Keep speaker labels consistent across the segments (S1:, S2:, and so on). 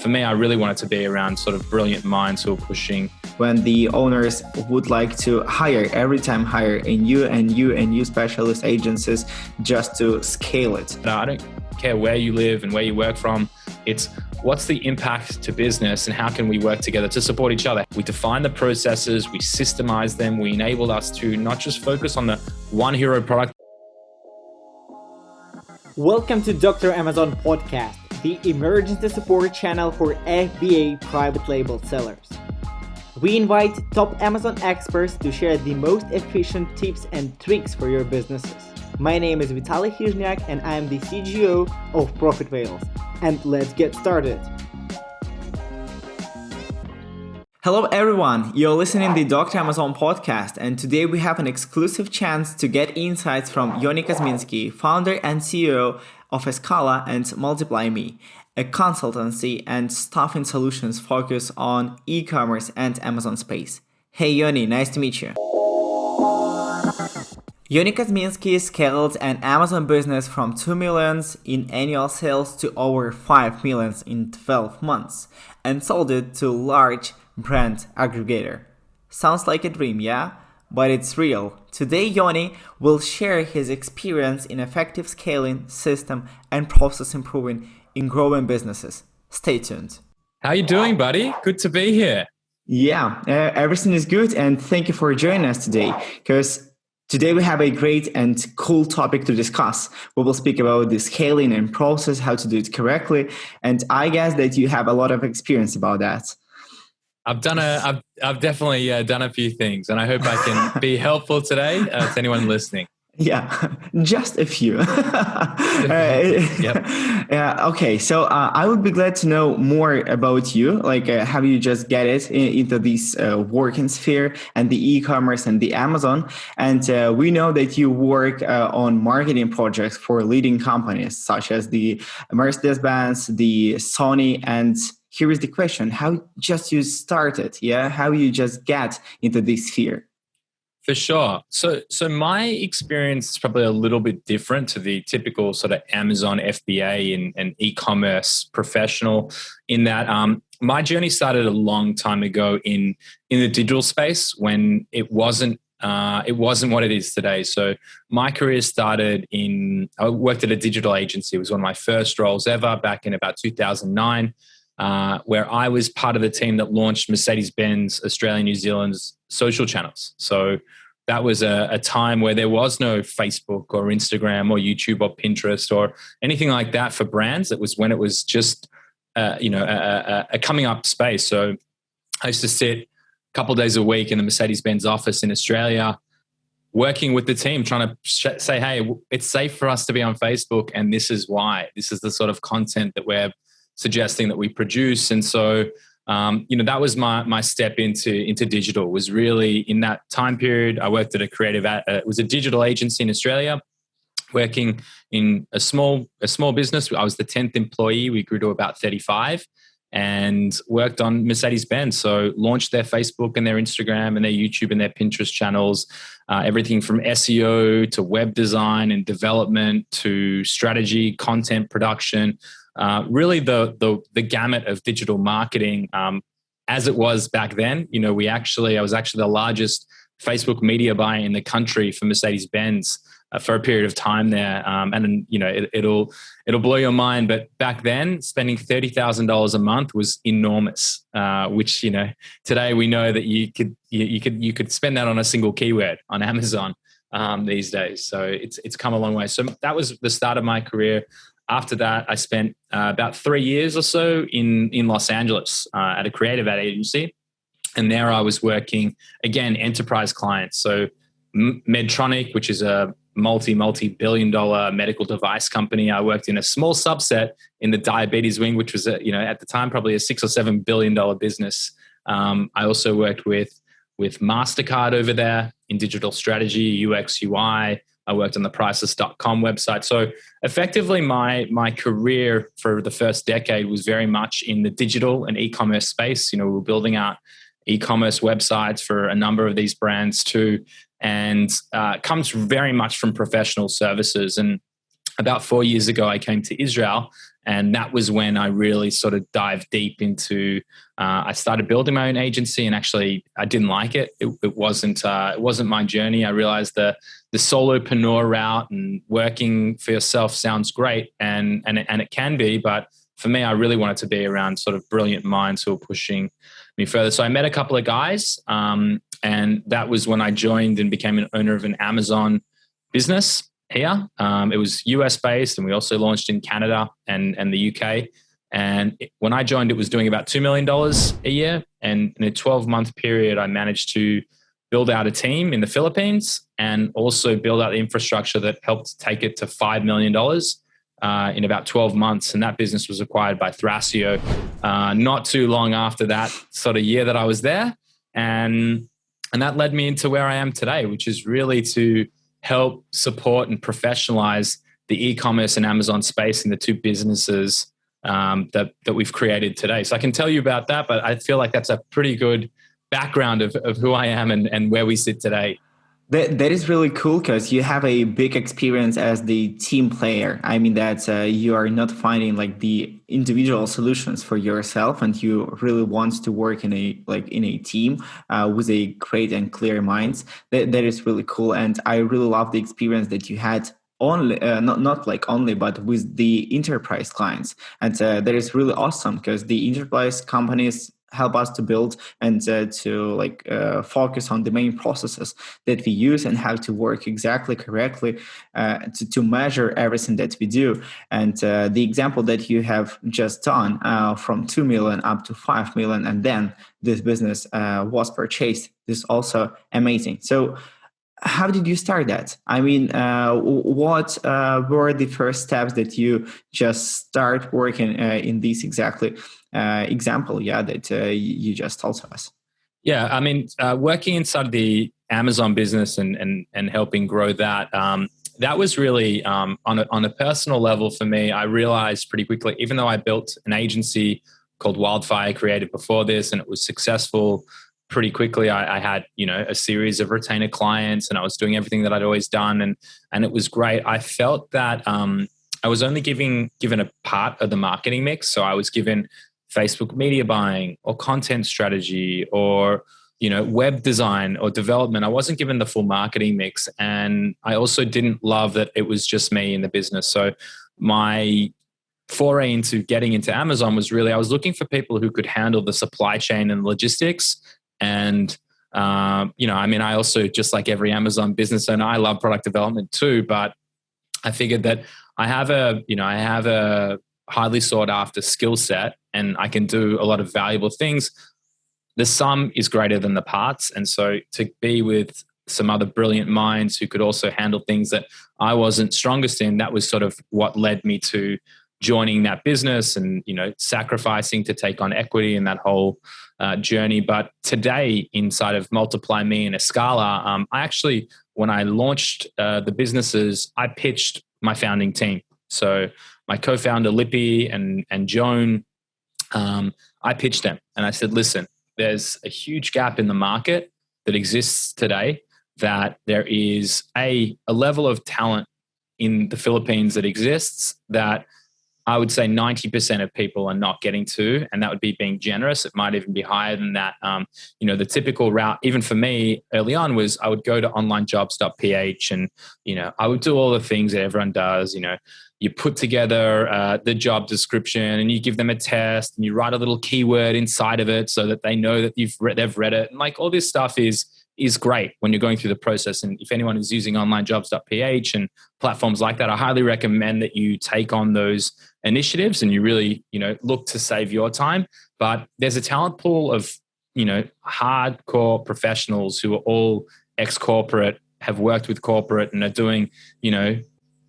S1: for me, I really want it to be around sort of brilliant minds who are pushing.
S2: When the owners would like to hire a new specialist agencies just to scale it.
S1: I don't care where you live and where you work from. It's what's the impact to business and how can we work together to support each other? We define the processes, we systemize them, we enable us to not just focus on the one hero product.
S3: Welcome to Dr. Amazon Podcast, the emergency support channel for FBA private label sellers. We invite top Amazon experts to share the most efficient tips and tricks for your businesses. My name is Vitaly Hizhniak and I am the CGO of Profitability. And let's get started.
S2: Hello everyone, you're listening to the Dr. Amazon podcast, and today we have an exclusive chance to get insights from Yoni, founder and CEO of Escala and MultiplyMii, a consultancy and staffing solutions focused on e-commerce and Amazon space. Hey Yoni, nice to meet you. Yoni Kazminski scaled an Amazon business from 2 million in annual sales to over 5 million in 12 months and sold it to large brand aggregator. Sounds like a dream, yeah? But it's real. Today, Yoni will share his experience in effective scaling, system, and process improving in growing businesses. Stay tuned.
S1: How you doing, buddy? Good to be here.
S2: Yeah, everything is good, and thank you for joining us today, because today we have a great and cool topic to discuss. We will speak about the scaling and process, how to do it correctly, and I guess that you have a lot of experience about that.
S1: I've definitely done a few things, and I hope I can be helpful today to anyone listening.
S2: Yeah, just a few.
S1: Yep.
S2: Yeah. Okay. So I would be glad to know more about you, like how you just get it into this working sphere and the e-commerce and the Amazon. And we know that you work on marketing projects for leading companies such as the Mercedes-Benz, the Sony, and here is the question: how just you started? Yeah, how you just get into this sphere?
S1: For sure. So my experience is probably a little bit different to the typical sort of Amazon FBA and e-commerce professional in that my journey started a long time ago in the digital space when it wasn't what it is today. So my career started I worked at a digital agency. It was one of my first roles ever back in about 2009. Where I was part of the team that launched Mercedes-Benz Australia, New Zealand's social channels. So that was a time where there was no Facebook or Instagram or YouTube or Pinterest or anything like that for brands. It was when it was just, a coming up space. So I used to sit a couple of days a week in the Mercedes-Benz office in Australia, working with the team, trying to say, hey, it's safe for us to be on Facebook. And this is why. This is the sort of content that we're suggesting that we produce. And so, that was my step into digital. Was really in that time period. I worked at it was a digital agency in Australia, working in a small business. I was the 10th employee. We grew to about 35 and worked on Mercedes-Benz. So launched their Facebook and their Instagram and their YouTube and their Pinterest channels, everything from SEO to web design and development to strategy, content production. Really the gamut of digital marketing as it was back then. I was actually the largest Facebook media buyer in the country for Mercedes-Benz for a period of time there. It'll blow your mind. But back then, spending $30,000 a month was enormous. Which today we know that you could spend that on a single keyword on Amazon these days. So it's come a long way. So that was the start of my career. After that, I spent about 3 years or so in Los Angeles at a creative ad agency. And there I was working, again, enterprise clients. So Medtronic, which is a multi-billion-dollar medical device company. I worked in a small subset in the diabetes wing, which was, at the time, probably a $6 or $7 billion business. I also worked with MasterCard over there in digital strategy, UX, UI. I worked on the prices.com website. So effectively my career for the first decade was very much in the digital and e-commerce space. We were building out e-commerce websites for a number of these brands too, and comes very much from professional services. And about 4 years ago, I came to Israel And that was when I really sort of dived deep into, I started building my own agency, and actually I didn't like it. It wasn't my journey. I realized the solopreneur route and working for yourself sounds great, and it can be, but for me, I really wanted to be around sort of brilliant minds who are pushing me further. So I met a couple of guys, and that was when I joined and became an owner of an Amazon business here. It was US based, and we also launched in Canada and the UK. And when I joined, it was doing about $2 million a year. And in a 12-month period, I managed to build out a team in the Philippines and also build out the infrastructure that helped take it to $5 million in about 12 months. And that business was acquired by Thrasio not too long after that sort of year that I was there. And that led me into where I am today, which is really to help support and professionalize the e-commerce and Amazon space in the two businesses that we've created today. So I can tell you about that, but I feel like that's a pretty good background of who I am and where we sit today.
S2: That is really cool because you have a big experience as the team player. I mean that you are not finding like the individual solutions for yourself, and you really want to work in a team with a great and clear minds. That is really cool, and I really love the experience that you had only not like only, but with the enterprise clients, and that is really awesome because the enterprise companies help us to build and to focus on the main processes that we use and how to work exactly correctly to measure everything that we do. And the example that you have just done from 2 million up to 5 million, and then this business was purchased, this is also amazing. So how did you start that? I mean, what were the first steps that you just start working in this exactly example, that you just told us?
S1: Yeah, I mean, working inside the Amazon business and helping grow that, that was really on a personal level for me. I realized pretty quickly, even though I built an agency called Wildfire Creative before this, and it was successful pretty quickly. I had, a series of retainer clients, and I was doing everything that I'd always done, and it was great. I felt that I was only given a part of the marketing mix. So I was given Facebook media buying or content strategy or, web design or development. I wasn't given the full marketing mix. And I also didn't love that it was just me in the business. So my foray into getting into Amazon was really, I was looking for people who could handle the supply chain and logistics. And, I also, just like every Amazon business owner, I love product development too, but I figured that I have a highly sought after skill set, and I can do a lot of valuable things. The sum is greater than the parts. And so to be with some other brilliant minds who could also handle things that I wasn't strongest in, that was sort of what led me to joining that business and, sacrificing to take on equity in that whole journey. But today, inside of MultiplyMii and Escala, I actually, when I launched the businesses, I pitched my founding team. So my co-founder Lippy and Joan, I pitched them and I said, listen, there's a huge gap in the market that exists today, that there is a level of talent in the Philippines that exists that I would say 90% of people are not getting to, and that would be being generous. It might even be higher than that. The typical route, even for me early on, was I would go to onlinejobs.ph and, I would do all the things that everyone does. You put together the job description and you give them a test and you write a little keyword inside of it so that they know that they've read it. And like all this stuff is great when you're going through the process. And if anyone is using onlinejobs.ph and platforms like that, I highly recommend that you take on those initiatives and you really, look to save your time. But there's a talent pool of, hardcore professionals who are all ex-corporate, have worked with corporate and are doing,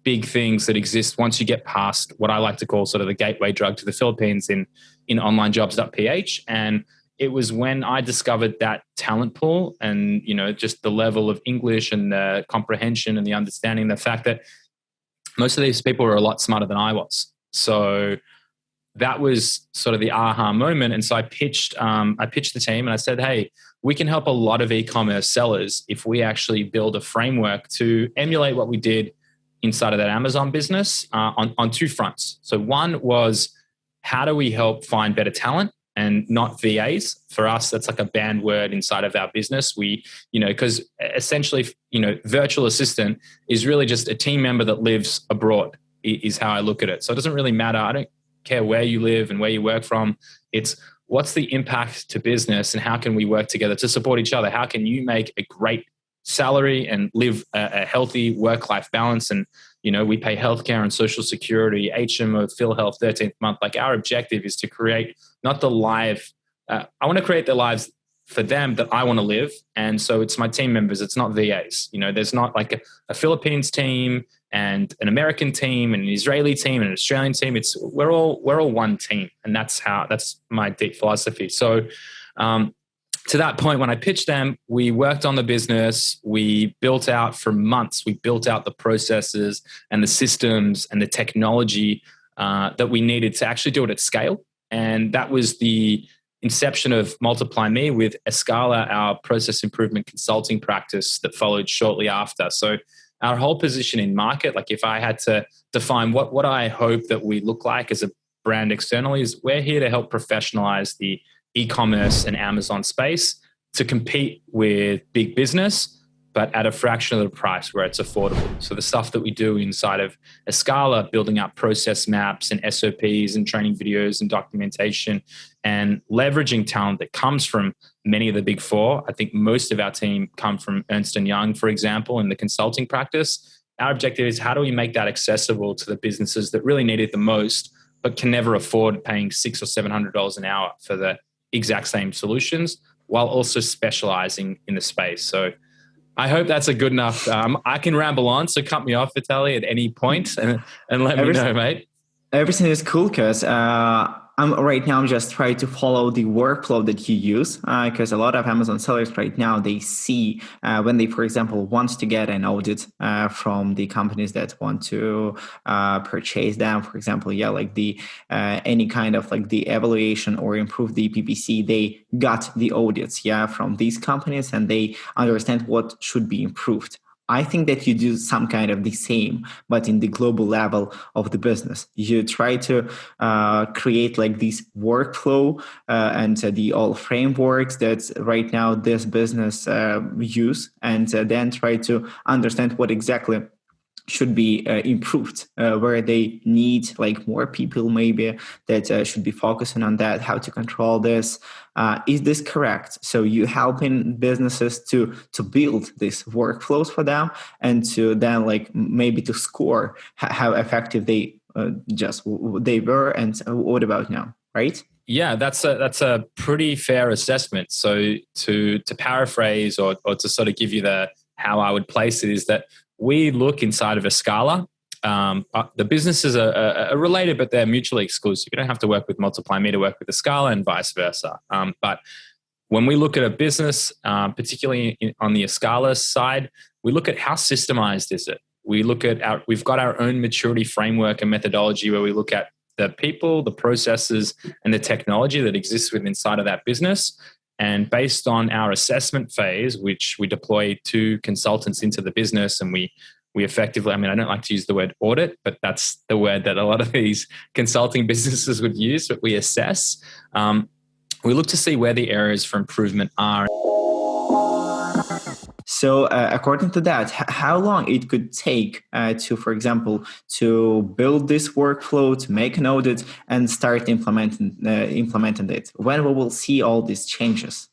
S1: big things that exist once you get past what I like to call sort of the gateway drug to the Philippines in onlinejobs.ph. And it was when I discovered that talent pool and, just the level of English and the comprehension and the understanding, the fact that most of these people were a lot smarter than I was. So that was sort of the aha moment. And so I pitched the team and I said, hey, we can help a lot of e-commerce sellers if we actually build a framework to emulate what we did inside of that Amazon business on two fronts. So one was, how do we help find better talent and not VAs? For us, that's like a banned word inside of our business. We, because essentially, virtual assistant is really just a team member that lives abroad, is how I look at it. So it doesn't really matter. I don't care where you live and where you work from. It's what's the impact to business and how can we work together to support each other? How can you make a great salary and live a healthy work-life balance? And, we pay healthcare and social security, HMO, PhilHealth, 13th month. Like, our objective is to create not the life. I want to create the lives for them that I want to live. And so it's my team members. It's not VAs. There's not like a Philippines team and an American team and an Israeli team and an Australian team. We're all one team. And that's my deep philosophy. So, to that point, when I pitched them, we worked on the business. We built out for months. We built out the processes and the systems and the technology that we needed to actually do it at scale. And that was the inception of MultiplyMii with Escala, our process improvement consulting practice that followed shortly after. So our whole position in market, like if I had to define what I hope that we look like as a brand externally, is we're here to help professionalize the e-commerce and Amazon space to compete with big business, but at a fraction of the price where it's affordable. So the stuff that we do inside of Escala, building up process maps and SOPs and training videos and documentation and leveraging talent that comes from many of the big four. I think most of our team come from Ernst & Young, for example, in the consulting practice. Our objective is, how do we make that accessible to the businesses that really need it the most, but can never afford paying $600 or $700 an hour for the exact same solutions, while also specializing in the space. So I hope that's a good enough. I can ramble on, so cut me off, Vitaly, at any point and let me know, mate.
S2: Everything is cool because I'm just trying to follow the workflow that you use, because a lot of Amazon sellers right now, they see when they, for example, want to get an audit from the companies that want to purchase them, for example, like the any kind of like the evaluation or improve the PPC, they got the audits from these companies and they understand what should be improved. I think that you do some kind of the same, but in the global level of the business. You try to create like this workflow and the all frameworks that right now this business use, and then try to understand what exactly should be improved, where they need like more people maybe that should be focusing on that, how to control this. Is this correct? So you helping businesses to build these workflows for them and to then like maybe to score how effective they were, and what about now, right?
S1: Yeah, that's a pretty fair assessment. So to paraphrase or to sort of give you how I would place it is that we look inside of Escala. The businesses are related, but they're mutually exclusive. You don't have to work with MultiplyMii to work with Escala and vice versa. But when we look at a business, particularly on the Escala side, we look at how systemized is it. We've got our own maturity framework and methodology where we look at the people, the processes, and the technology that exists within inside of that business. And based on our assessment phase, which we deploy 2 consultants into the business, and we effectively, I don't like to use the word audit, but that's the word that a lot of these consulting businesses would use, but we assess. We look to see where the areas for improvement are.
S2: So according to that, how long it could take to, for example, to build this workflow, to make an audit and start implementing it? When we will see all these changes?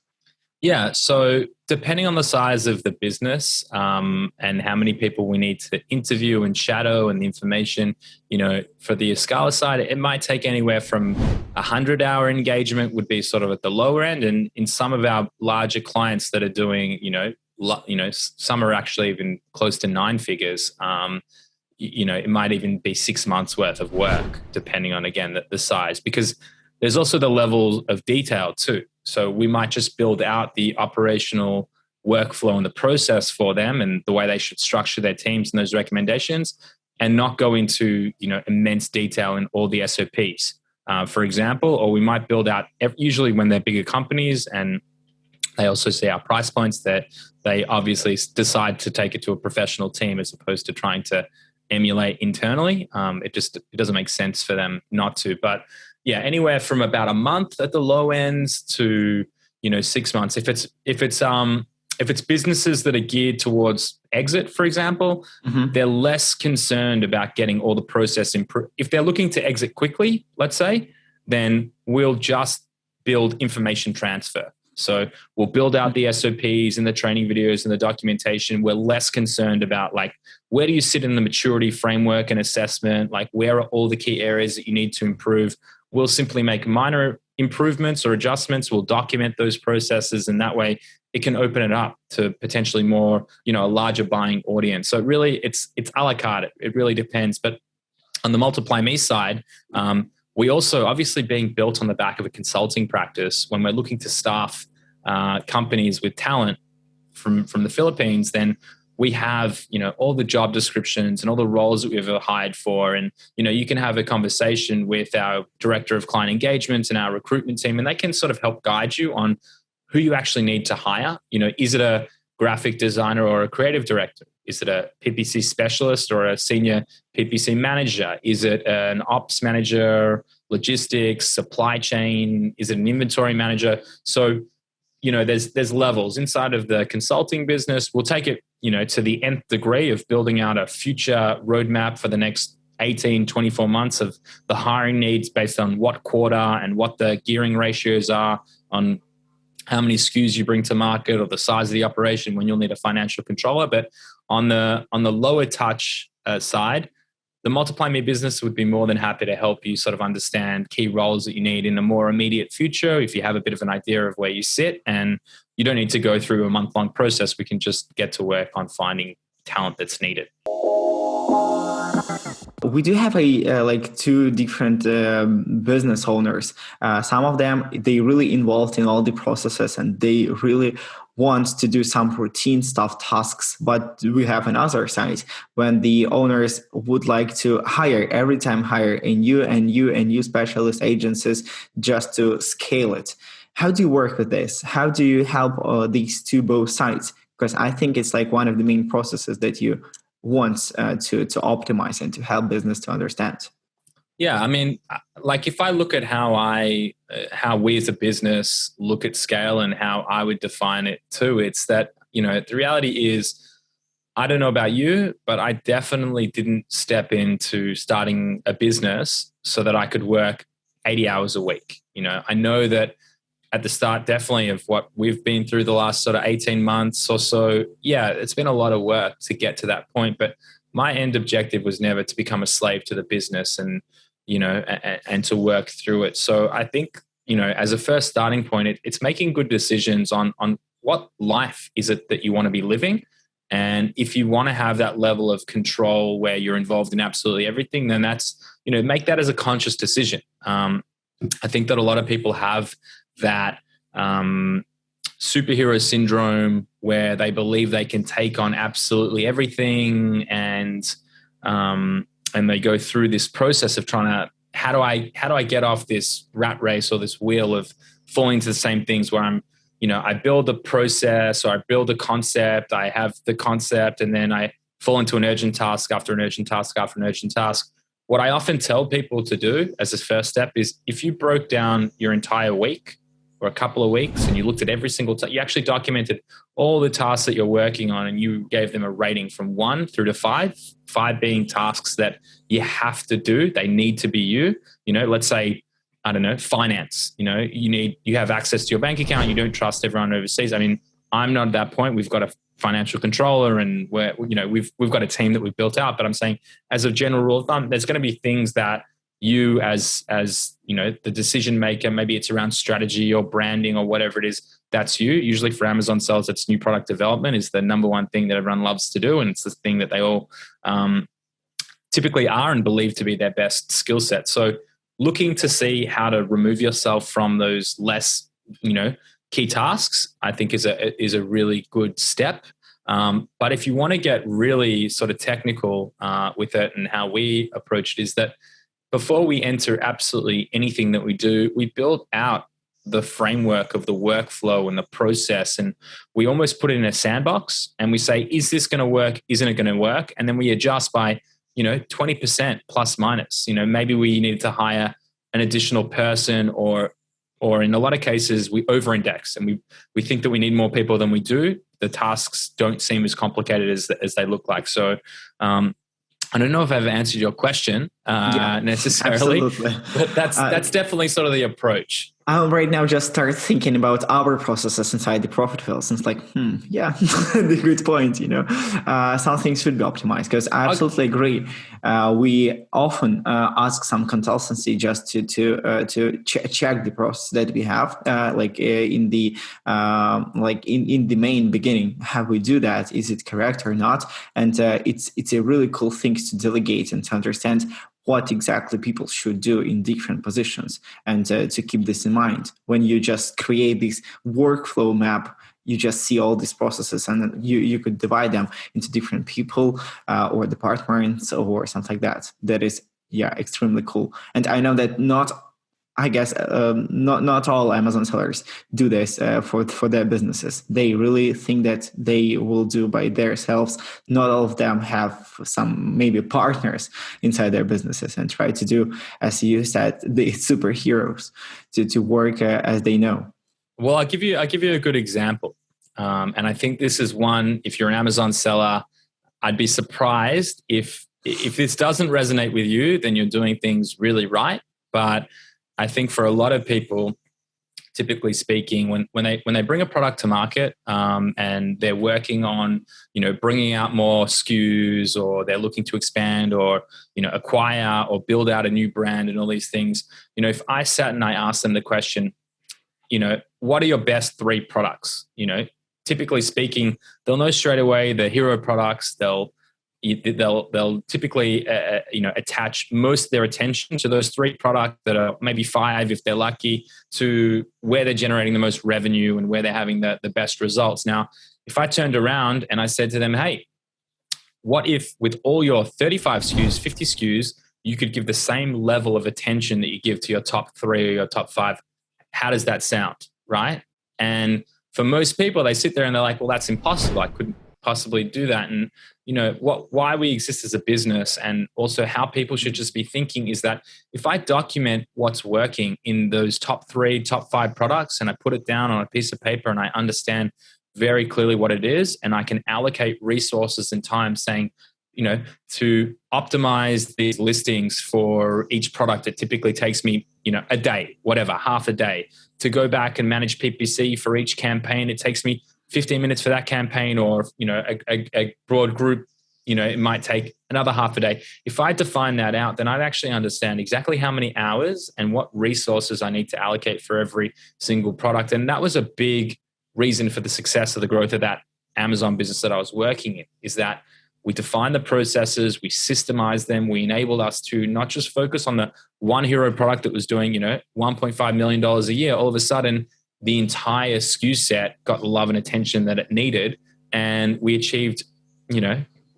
S1: Yeah, so depending on the size of the business and how many people we need to interview and shadow and the information, for the Escala side, it might take anywhere from 100-hour engagement would be sort of at the lower end. And in some of our larger clients that are doing, some are actually even close to 9 figures. It might even be 6 months worth of work, depending on, again, the size, because there's also the level of detail too. So we might just build out the operational workflow and the process for them and the way they should structure their teams and those recommendations, and not go into, immense detail in all the SOPs, for example. Or we might build out, usually when they're bigger companies and they also see our price points, that they obviously decide to take it to a professional team as opposed to trying to emulate internally. It doesn't make sense for them not to. But yeah, anywhere from about a month at the low end to 6 months. If it's businesses that are geared towards exit, for example, they're less concerned about getting all the process improved. If they're looking to exit quickly, let's say, then we'll just build information transfer. So we'll build out the SOPs and the training videos and the documentation. We're less concerned about like, where do you sit in the maturity framework and assessment? Like, where are all the key areas that you need to improve? We'll simply make minor improvements or adjustments. We'll document those processes, and that way it can open it up to potentially more, a larger buying audience. So really it's a la carte. It really depends. But on the MultiplyMii side, we also, obviously being built on the back of a consulting practice, when we're looking to staff companies with talent from the Philippines, then we have, all the job descriptions and all the roles that we've ever hired for. And, you can have a conversation with our director of client engagement and our recruitment team, and they can sort of help guide you on who you actually need to hire. Is it a graphic designer or a creative director? Is it a PPC specialist or a senior PPC manager? Is it an ops manager, logistics, supply chain? Is it an inventory manager? So, there's levels inside of the consulting business. We'll take it, to the nth degree of building out a future roadmap for the next 18, 24 months of the hiring needs based on what quarter and what the gearing ratios are on how many SKUs you bring to market or the size of the operation when you'll need a financial controller. But on the lower touch side, the MultiplyMii business would be more than happy to help you sort of understand key roles that you need in a more immediate future. If you have a bit of an idea of where you sit, and you don't need to go through a month-long process, we can just get to work on finding talent that's needed.
S2: We do have two different business owners. Some of them, they really involved in all the processes and they really want to do some routine stuff, tasks. But we have another side when the owners would like to hire a new specialist agencies just to scale it. How do you work with this? How do you help these both sides? Because I think it's like one of the main processes that you want to optimize and to help business to understand.
S1: Yeah, I mean, like if I look at how we as a business look at scale and how I would define it too, it's that, the reality is, I don't know about you, but I definitely didn't step into starting a business so that I could work 80 hours a week. I know that at the start, definitely of what we've been through the last sort of 18 months or so, yeah, it's been a lot of work to get to that point. But my end objective was never to become a slave to the business and to work through it. So I think, as a first starting point, it's making good decisions on what life is it that you want to be living. And if you want to have that level of control where you're involved in absolutely everything, then that's, make that as a conscious decision. I think that a lot of people have that superhero syndrome where they believe they can take on absolutely everything, and they go through this process of trying to, how do I get off this rat race or this wheel of falling into the same things where I'm, I build a process or I build a concept, I have the concept, and then I fall into an urgent task after an urgent task after an urgent task. What I often tell people to do as a first step is, if you broke down your entire week or a couple of weeks and you looked at every single you actually documented all the tasks that you're working on, and you gave them a rating from 1 through to 5 being tasks that you have to do, they need to be you. Let's say, I don't know, finance, you have access to your bank account, you don't trust everyone overseas. I mean, I'm not at that point. We've got a financial controller and we've got a team that we've built out, but I'm saying as a general rule of thumb, there's going to be things that you as the decision maker, maybe it's around strategy or branding or whatever it is, that's you. Usually for Amazon sellers, it's new product development is the number one thing that everyone loves to do. And it's the thing that they all typically are and believe to be their best skill set. So looking to see how to remove yourself from those less, key tasks, I think is a really good step. But if you want to get really sort of technical with it, and how we approach it is that before we enter absolutely anything that we do, we build out the framework of the workflow and the process, and we almost put it in a sandbox and we say, is this going to work? Isn't it going to work? And then we adjust by 20% plus minus. Maybe we needed to hire an additional person, or in a lot of cases we over-index and we think that we need more people than we do. The tasks don't seem as complicated as they look like. So I don't know if I've answered your question necessarily,
S2: absolutely.
S1: but that's definitely sort of the approach.
S2: I'll right now just start thinking about our processes inside the profit fields. And it's like, yeah, the good point. Some things should be optimized, because I absolutely agree. We often ask some consultancy just to check the process that we have, in the main beginning. How we do that? Is it correct or not? And it's a really cool thing to delegate and to understand what exactly people should do in different positions, and to keep this in mind. When you just create this workflow map, you just see all these processes, and you could divide them into different people or departments or something like that. That is, extremely cool. And I know that not all Amazon sellers do this for their businesses. They really think that they will do by themselves. Not all of them have some maybe partners inside their businesses and try to do, as you said, the superheroes to work as they know.
S1: Well, I'll give you a good example. And I think this is one, if you're an Amazon seller, I'd be surprised if this doesn't resonate with you, then you're doing things really right. But I think for a lot of people, typically speaking, when they bring a product to market and they're working on, bringing out more SKUs, or they're looking to expand, or, acquire or build out a new brand and all these things, if I sat and I asked them the question, what are your best 3 products? Typically speaking, they'll know straight away the hero products. They'll typically attach most of their attention to those 3 products, that are maybe 5 if they're lucky, to where they're generating the most revenue and where they're having the best results. Now, if I turned around and I said to them, hey, what if with all your 35 SKUs, 50 SKUs, you could give the same level of attention that you give to your top 3 or your top 5? How does that sound, right? And for most people, they sit there and they're like, well, that's impossible. I couldn't possibly do that. And why we exist as a business, and also how people should just be thinking, is that if I document what's working in those top 3, top 5 products, and I put it down on a piece of paper, and I understand very clearly what it is, and I can allocate resources and time saying, to optimize these listings for each product, it typically takes me, a day, whatever, half a day. To go back and manage PPC for each campaign, it takes me 15 minutes for that campaign, or, a broad group, it might take another half a day. If I define that out, then I'd actually understand exactly how many hours and what resources I need to allocate for every single product. And that was a big reason for the success of the growth of that Amazon business that I was working in, is that we defined the processes, we systemized them, we enabled us to not just focus on the one hero product that was doing, $1.5 million a year. All of a sudden, the entire SKU set got the love and attention that it needed. And we achieved,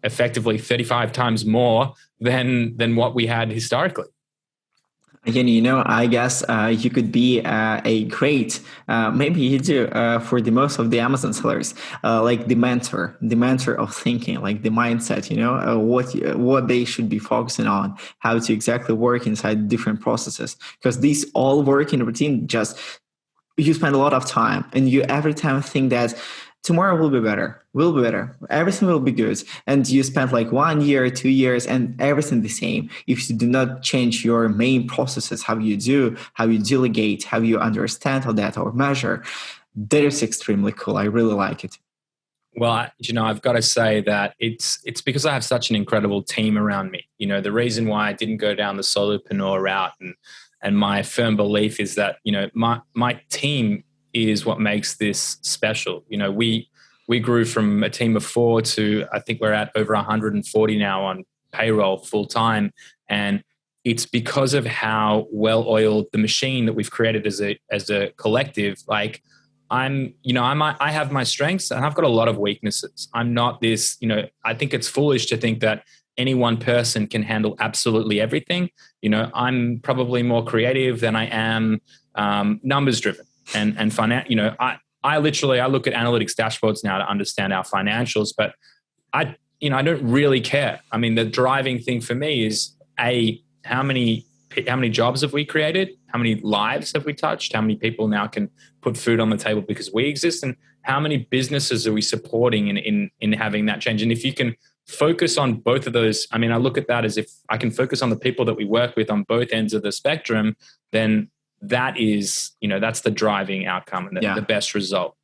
S1: effectively 35 times more than what we had historically.
S2: Again, I guess you could be a great, maybe you do, for the most of the Amazon sellers, like the mentor of thinking, like the mindset, what they should be focusing on, how to exactly work inside different processes. Because these all work in a routine, just you spend a lot of time, and you every time think that tomorrow will be better, everything will be good. And you spend like 1 year, 2 years, and everything the same. If you do not change your main processes, how you delegate, how you understand all that or measure, that is extremely cool. I really like it.
S1: Well, I've got to say that it's because I have such an incredible team around me. The reason why I didn't go down the solopreneur route, and my firm belief is that, my team is what makes this special. We grew from a team of 4 to, I think we're at over 140 now on payroll full time. And it's because of how well-oiled the machine that we've created as a collective. Like I have my strengths and I've got a lot of weaknesses. I'm not this, I think it's foolish to think that any one person can handle absolutely everything. I'm probably more creative than I am numbers driven and finance. I look at analytics dashboards now to understand our financials, but I don't really care. I mean, the driving thing for me is how many jobs have we created? How many lives have we touched? How many people now can put food on the table because we exist? And how many businesses are we supporting in having that change? And if you can focus on both of those, I mean, I look at that as if I can focus on the people that we work with on both ends of the spectrum, then that is, that's the driving outcome and the best result.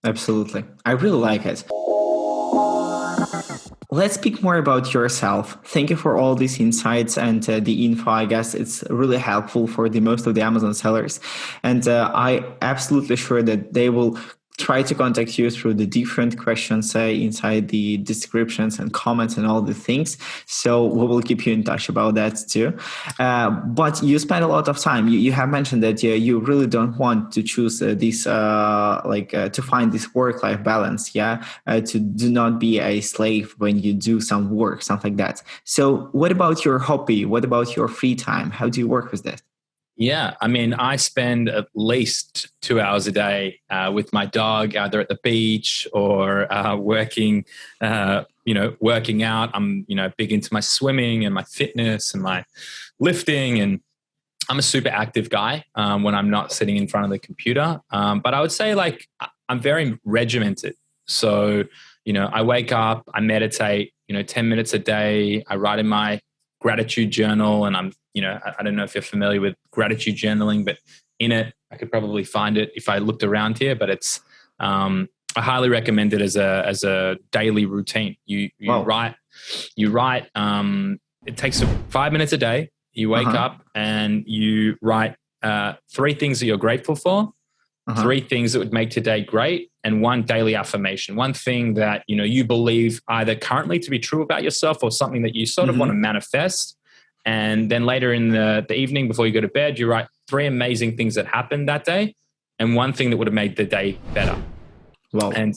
S2: Absolutely. I really like it. Let's speak more about yourself. Thank you for all these insights and the info. I guess it's really helpful for the most of the Amazon sellers. And I absolutely sure that they will try to contact you through the different questions inside the descriptions and comments and all the things. So we will keep you in touch about that too. But you spend a lot of time. You have mentioned that you really don't want to choose this, to find this work-life balance. To do not be a slave when you do some work, something like that. So what about your hobby? What about your free time? How do you work with that?
S1: Yeah, I mean, I spend at least 2 hours a day with my dog, either at the beach or working out. I'm, big into my swimming and my fitness and my lifting, and I'm a super active guy when I'm not sitting in front of the computer. But I would say I'm very regimented. So, I wake up, I meditate, 10 minutes a day. I write in my gratitude journal, and I'm, I don't know if you're familiar with gratitude journaling, but in it, I could probably find it if I looked around here, but it's, I highly recommend it as a daily routine. You write, it takes 5 minutes a day. You wake up and you write 3 things that you're grateful for, 3 things that would make today great, and 1 daily affirmation, 1 thing that, you believe either currently to be true about yourself or something that you sort of want to manifest. And then later in the evening before you go to bed, you write 3 amazing things that happened that day and 1 thing that would have made the day better.
S2: Wow.
S1: And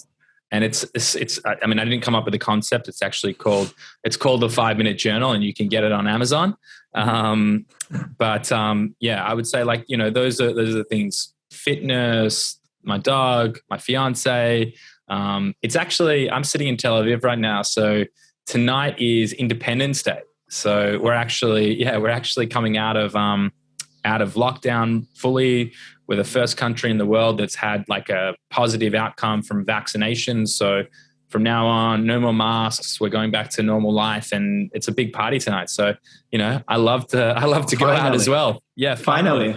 S1: it's I mean, I didn't come up with the concept. It's actually called the 5-minute journal, and you can get it on Amazon. I would say those are the things: fitness, my dog, my fiance. It's actually, I'm sitting in Tel Aviv right now. So tonight is Independence Day. So we're actually coming out of lockdown fully. We're the first country in the world that's had a positive outcome from vaccinations. So from now on, no more masks. We're going back to normal life, and it's a big party tonight. So I love to go out as well. Yeah, finally.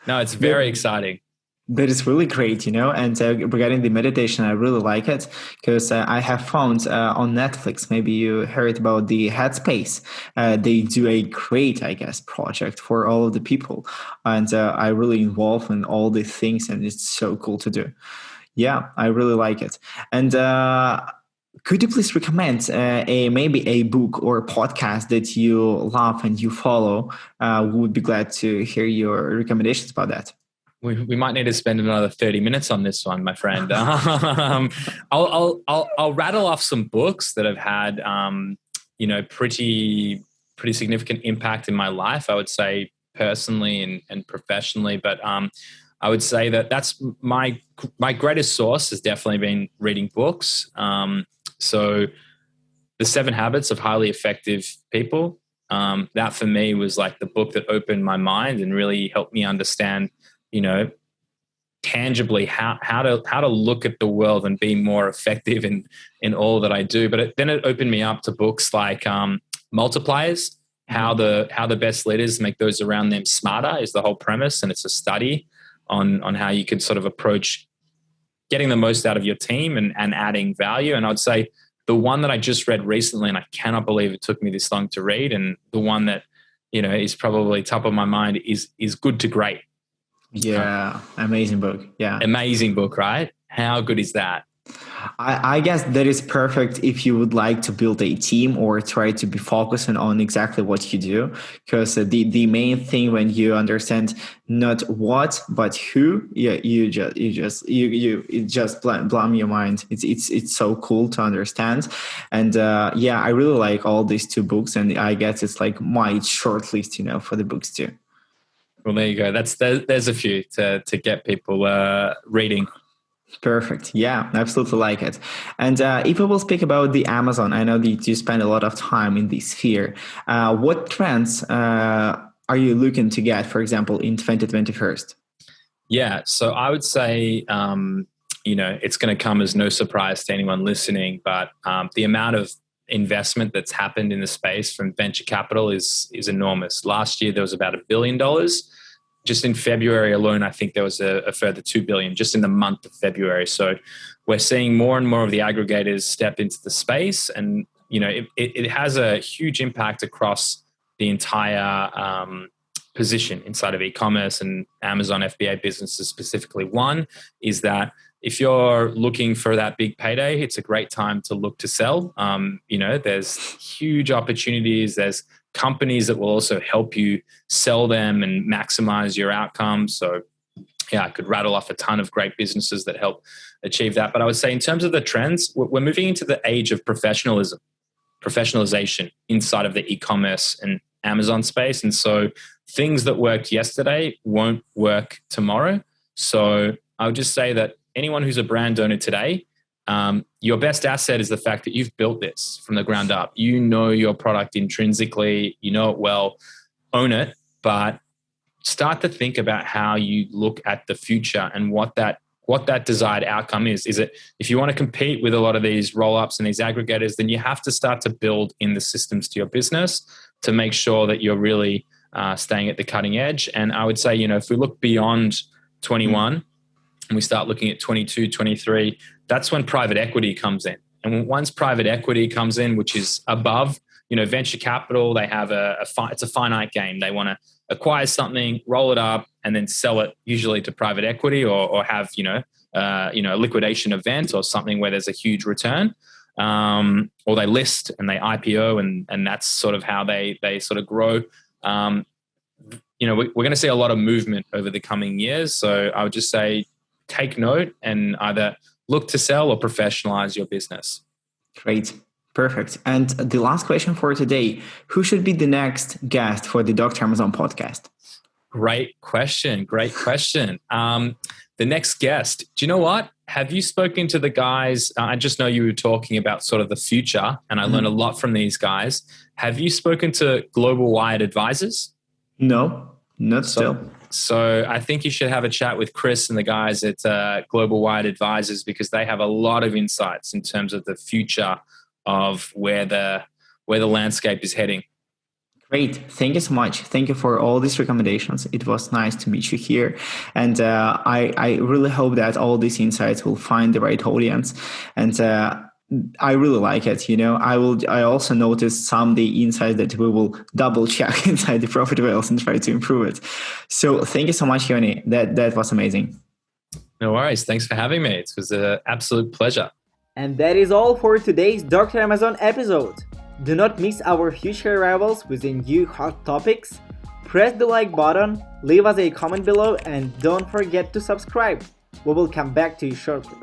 S1: No, it's very exciting.
S2: That is really great, and regarding the meditation, I really like it because I have found on Netflix, maybe you heard about the Headspace. They do a great, project for all of the people. And I really involved in all the things, and it's so cool to do. Yeah, I really like it. And could you please recommend maybe a book or a podcast that you love and you follow? We would be glad to hear your recommendations about that.
S1: We might need to spend another 30 minutes on this one, my friend. I'll rattle off some books that have had, pretty significant impact in my life. I would say personally and professionally, but I would say that's my greatest source has definitely been reading books. So The 7 Habits of Highly Effective People. That for me was the book that opened my mind and really helped me understand, tangibly how to look at the world and be more effective in all that I do. But then it opened me up to books like Multipliers, how the best leaders make those around them smarter is the whole premise. And it's a study on how you could sort of approach getting the most out of your team and adding value. And I'd say the one that I just read recently, and I cannot believe it took me this long to read, and the one that, is probably top of my mind is Good to Great.
S2: Yeah, amazing book. Yeah.
S1: Amazing book, right? How good is that?
S2: I guess that is perfect if you would like to build a team or try to be focusing on exactly what you do. Because the main thing when you understand not what but who, you just blow your mind. It's so cool to understand, and I really like all these 2 books, and I guess it's my short list, for the books too.
S1: Well, there you go. There's a few to get people reading.
S2: Perfect. Yeah, absolutely like it. And if we will speak about the Amazon, I know that you spend a lot of time in this sphere. What trends are you looking to get, for example, in 2021?
S1: Yeah, so I would say, it's going to come as no surprise to anyone listening, but the amount of investment that's happened in the space from venture capital is enormous. Last year, there was about $1 billion. Just in February alone, I think there was a further 2 billion just in the month of February. So we're seeing more and more of the aggregators step into the space, and it has a huge impact across the entire position inside of e-commerce and Amazon FBA businesses specifically. One is that if you're looking for that big payday, it's a great time to look to sell. There's huge opportunities. There's companies that will also help you sell them and maximize your outcomes. So yeah, I could rattle off a ton of great businesses that help achieve that. But I would say in terms of the trends, we're moving into the age of professionalization inside of the e-commerce and Amazon space. And so things that worked yesterday won't work tomorrow. So I would just say that anyone who's a brand owner today, your best asset is the fact that you've built this from the ground up. You know your product intrinsically, you know it well, own it, but start to think about how you look at the future and what that desired outcome is. Is it, if you want to compete with a lot of these roll-ups and these aggregators, then you have to start to build in the systems to your business to make sure that you're really staying at the cutting edge. And I would say, if we look beyond 21 and we start looking at 22, 23, that's when private equity comes in. And once private equity comes in, which is above, venture capital, they have it's a finite game. They want to acquire something, roll it up, and then sell it usually to private equity or have, a liquidation event or something where there's a huge return. Or they list and they IPO and that's sort of how they sort of grow. We're going to see a lot of movement over the coming years. So I would just say, take note and either look to sell or professionalize your business. Great.
S2: Perfect. And the last question for today, who should be the next guest for the Dr. Amazon podcast?
S1: Great question. The next guest, do you know what? Have you spoken to the guys? I just know you were talking about sort of the future, and I learned a lot from these guys. Have you spoken to Global Wired Advisors?
S2: No, not still.
S1: So I think you should have a chat with Chris and the guys at Global Wired Advisors, because they have a lot of insights in terms of the future of where the landscape is heading.
S2: Great. Thank you so much. Thank you for all these recommendations. It was nice to meet you here. And I really hope that all these insights will find the right audience. And I really like it. I also noticed some of the insights that we will double check inside the Profit Whales and try to improve it. So thank you so much, Yoni. That was amazing.
S1: No worries. Thanks for having me. It was an absolute pleasure.
S3: And that is all for today's Dr. Amazon episode. Do not miss our future arrivals with new hot topics. Press the like button, leave us a comment below, and don't forget to subscribe. We will come back to you shortly.